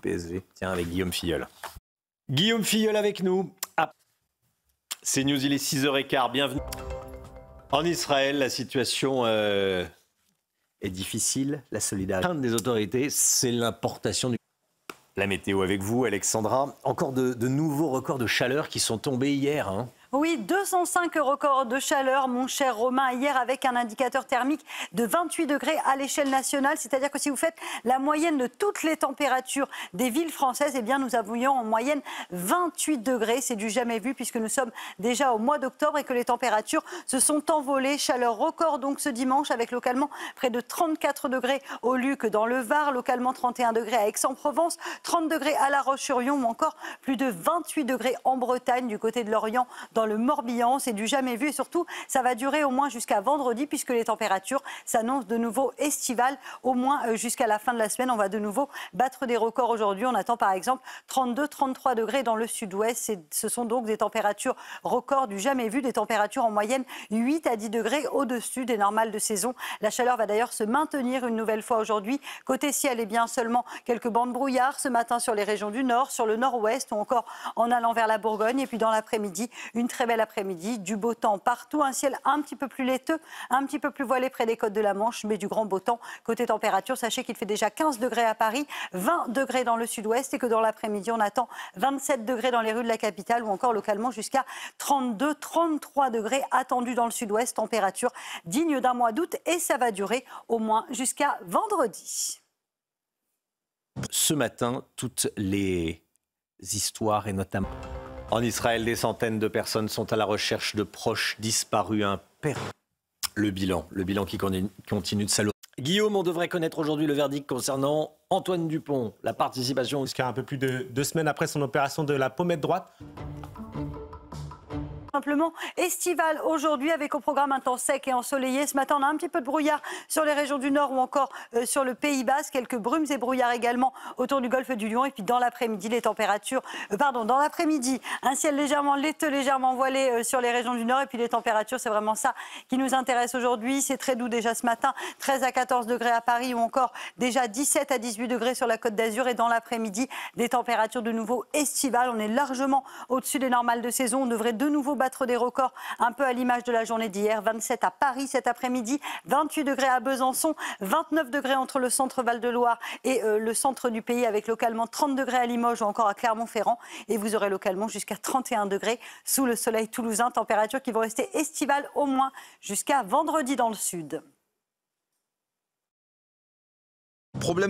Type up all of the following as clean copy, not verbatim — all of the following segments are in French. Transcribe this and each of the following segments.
PSG. Tiens, avec Guillaume Filleul. Guillaume Filleul avec nous. Ah. C'est News, il est 6h15. Bienvenue. En Israël, la situation est difficile. La solidarité des autorités, c'est l'importation du... La météo avec vous, Alexandra. Encore de nouveaux records de chaleur qui sont tombés hier. Oui, 205 records de chaleur, mon cher Romain, hier avec un indicateur thermique de 28 degrés à l'échelle nationale. C'est-à-dire que si vous faites la moyenne de toutes les températures des villes françaises, eh bien nous avions en moyenne 28 degrés. C'est du jamais vu puisque nous sommes déjà au mois d'octobre et que les températures se sont envolées. Chaleur record donc ce dimanche avec localement près de 34 degrés au Luc dans le Var, localement 31 degrés à Aix-en-Provence, 30 degrés à La Roche-sur-Yon ou encore plus de 28 degrés en Bretagne du côté de l'Orient. Dans le Morbihan, c'est du jamais vu et surtout ça va durer au moins jusqu'à vendredi puisque les températures s'annoncent de nouveau estivales au moins jusqu'à la fin de la semaine. On va de nouveau battre des records aujourd'hui. On attend par exemple 32-33 degrés dans le sud-ouest. Ce sont donc des températures records du jamais vu, des températures en moyenne 8 à 10 degrés au-dessus des normales de saison. La chaleur va d'ailleurs se maintenir une nouvelle fois aujourd'hui. Côté ciel, eh bien seulement quelques bancs de brouillard ce matin sur les régions du nord, sur le nord-ouest ou encore en allant vers la Bourgogne. Et puis dans l'après-midi, une très belle après-midi, du beau temps partout, un ciel un petit peu plus laiteux, un petit peu plus voilé près des côtes de la Manche, mais du grand beau temps. Côté température, sachez qu'il fait déjà 15 degrés à Paris, 20 degrés dans le sud-ouest et que dans l'après-midi, on attend 27 degrés dans les rues de la capitale ou encore localement jusqu'à 32-33 degrés attendus dans le sud-ouest. Température digne d'un mois d'août et ça va durer au moins jusqu'à vendredi. Ce matin, toutes les histoires et notamment... En Israël, des centaines de personnes sont à la recherche de proches disparus. Le bilan qui continue de s'alourdir. Guillaume, on devrait connaître aujourd'hui le verdict concernant Antoine Dupont, la participation. Jusqu'à un peu plus de 2 semaines après son opération de la pommette droite. Simplement estival aujourd'hui avec au programme un temps sec et ensoleillé. Ce matin, on a un petit peu de brouillard sur les régions du nord ou encore sur le Pays Basque. Quelques brumes et brouillards également autour du golfe du Lion. Et puis dans l'après-midi, dans l'après-midi, un ciel légèrement laiteux, légèrement voilé sur les régions du nord. Et puis les températures, c'est vraiment ça qui nous intéresse aujourd'hui. C'est très doux déjà ce matin, 13 à 14 degrés à Paris ou encore déjà 17 à 18 degrés sur la Côte d'Azur. Et dans l'après-midi, des températures de nouveau estivales. On est largement au-dessus des normales de saison. On devrait de nouveau battre des records un peu à l'image de la journée d'hier. 27 à Paris cet après-midi, 28 degrés à Besançon, 29 degrés entre le centre Val-de-Loire et le centre du pays avec localement 30 degrés à Limoges ou encore à Clermont-Ferrand. Et vous aurez localement jusqu'à 31 degrés sous le soleil toulousain. Températures qui vont rester estivales au moins jusqu'à vendredi dans le sud. Problème.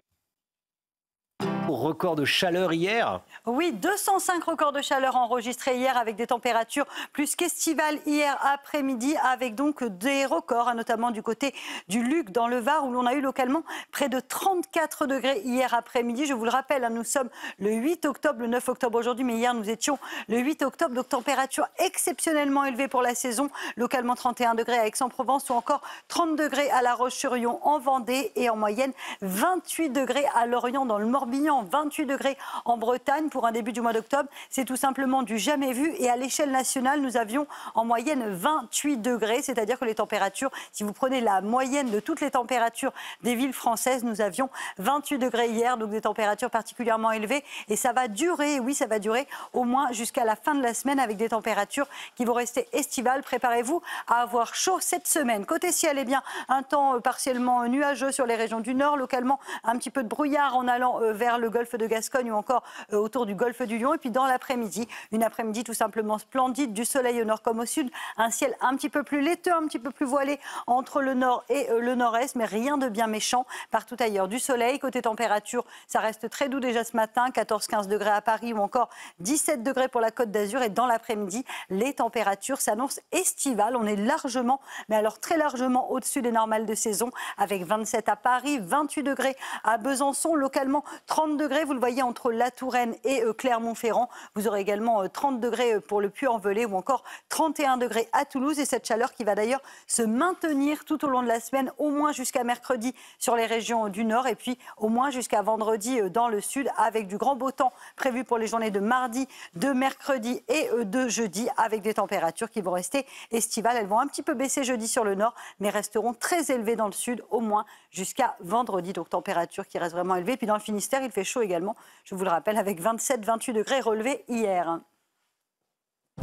Record de chaleur hier. Oui, 205 records de chaleur enregistrés hier avec des températures plus qu'estivales hier après-midi avec donc des records, notamment du côté du Luc dans le Var où l'on a eu localement près de 34 degrés hier après-midi. Je vous le rappelle, nous sommes le 8 octobre, le 9 octobre aujourd'hui, mais hier nous étions le 8 octobre, donc température exceptionnellement élevée pour la saison. Localement 31 degrés à Aix-en-Provence ou encore 30 degrés à La Roche-sur-Yon en Vendée et en moyenne 28 degrés à Lorient dans le Morbihan. 28 degrés en Bretagne pour un début du mois d'octobre. C'est tout simplement du jamais vu. Et à l'échelle nationale, nous avions en moyenne 28 degrés. C'est-à-dire que les températures, si vous prenez la moyenne de toutes les températures des villes françaises, nous avions 28 degrés hier. Donc des températures particulièrement élevées. Et ça va durer, oui, ça va durer au moins jusqu'à la fin de la semaine avec des températures qui vont rester estivales. Préparez-vous à avoir chaud cette semaine. Côté ciel, eh bien, un temps partiellement nuageux sur les régions du nord. Localement, un petit peu de brouillard en allant vers le golfe de Gascogne ou encore autour du golfe du Lion. Et puis dans l'après-midi, une après-midi tout simplement splendide, du soleil au nord comme au sud, un ciel un petit peu plus laiteux, un petit peu plus voilé entre le nord et le nord-est, mais rien de bien méchant. Partout ailleurs, du soleil. Côté température, ça reste très doux déjà ce matin, 14-15 degrés à Paris ou encore 17 degrés pour la Côte d'Azur. Et dans l'après-midi, les températures s'annoncent estivales. On est largement, mais alors très largement au-dessus des normales de saison, avec 27 à Paris, 28 degrés à Besançon, localement 30 degrés, vous le voyez, entre la Touraine et Clermont-Ferrand. Vous aurez également 30 degrés pour le Puy-en-Velay ou encore 31 degrés à Toulouse. Et cette chaleur qui va d'ailleurs se maintenir tout au long de la semaine, au moins jusqu'à mercredi sur les régions du nord et puis au moins jusqu'à vendredi dans le sud, avec du grand beau temps prévu pour les journées de mardi, de mercredi et de jeudi, avec des températures qui vont rester estivales. Elles vont un petit peu baisser jeudi sur le nord, mais resteront très élevées dans le sud, au moins jusqu'à vendredi. Donc température qui reste vraiment élevée. Puis dans le Finistère, il fait chaud chaud également, je vous le rappelle, avec 27-28 degrés relevés hier.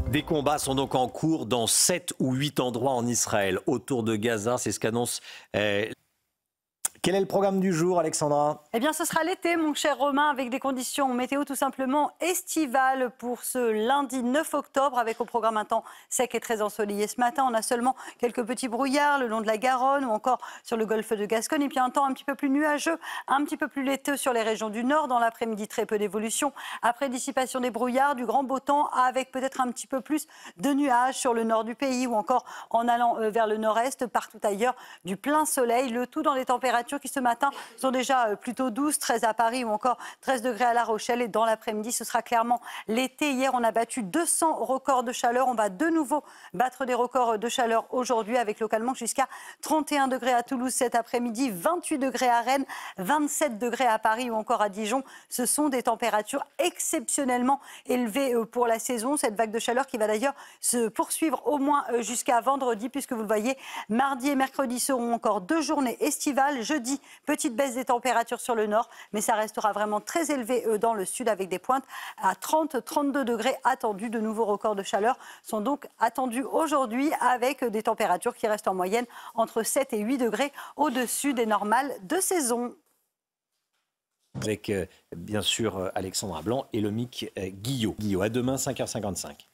Des combats sont donc en cours dans 7 ou 8 endroits en Israël, autour de Gaza. C'est ce qu'annonce... Quel est le programme du jour, Alexandra? Eh bien, ce sera l'été, mon cher Romain, avec des conditions météo tout simplement estivales pour ce lundi 9 octobre, avec au programme un temps sec et très ensoleillé. Ce matin, on a seulement quelques petits brouillards le long de la Garonne ou encore sur le golfe de Gascogne. Et puis un temps un petit peu plus nuageux, un petit peu plus laiteux sur les régions du nord. Dans l'après-midi, très peu d'évolution. Après dissipation des brouillards, du grand beau temps, avec peut-être un petit peu plus de nuages sur le nord du pays ou encore en allant vers le nord-est, partout ailleurs, du plein soleil. Le tout dans des températures qui ce matin sont déjà plutôt douces, 13 à Paris ou encore 13 degrés à La Rochelle. Et dans l'après-midi, ce sera clairement l'été. Hier, on a battu 200 records de chaleur. On va de nouveau battre des records de chaleur aujourd'hui, avec localement jusqu'à 31 degrés à Toulouse cet après-midi, 28 degrés à Rennes, 27 degrés à Paris ou encore à Dijon. Ce sont des températures exceptionnellement élevées pour la saison. Cette vague de chaleur qui va d'ailleurs se poursuivre au moins jusqu'à vendredi, puisque vous le voyez, mardi et mercredi seront encore 2 journées estivales. Jeudi, petite baisse des températures sur le nord, mais ça restera vraiment très élevé dans le sud, avec des pointes à 30-32 degrés attendus. De nouveaux records de chaleur sont donc attendus aujourd'hui, avec des températures qui restent en moyenne entre 7 et 8 degrés au-dessus des normales de saison. Avec bien sûr Alexandra Blanc et le Mick Guillot. À demain, 5h55.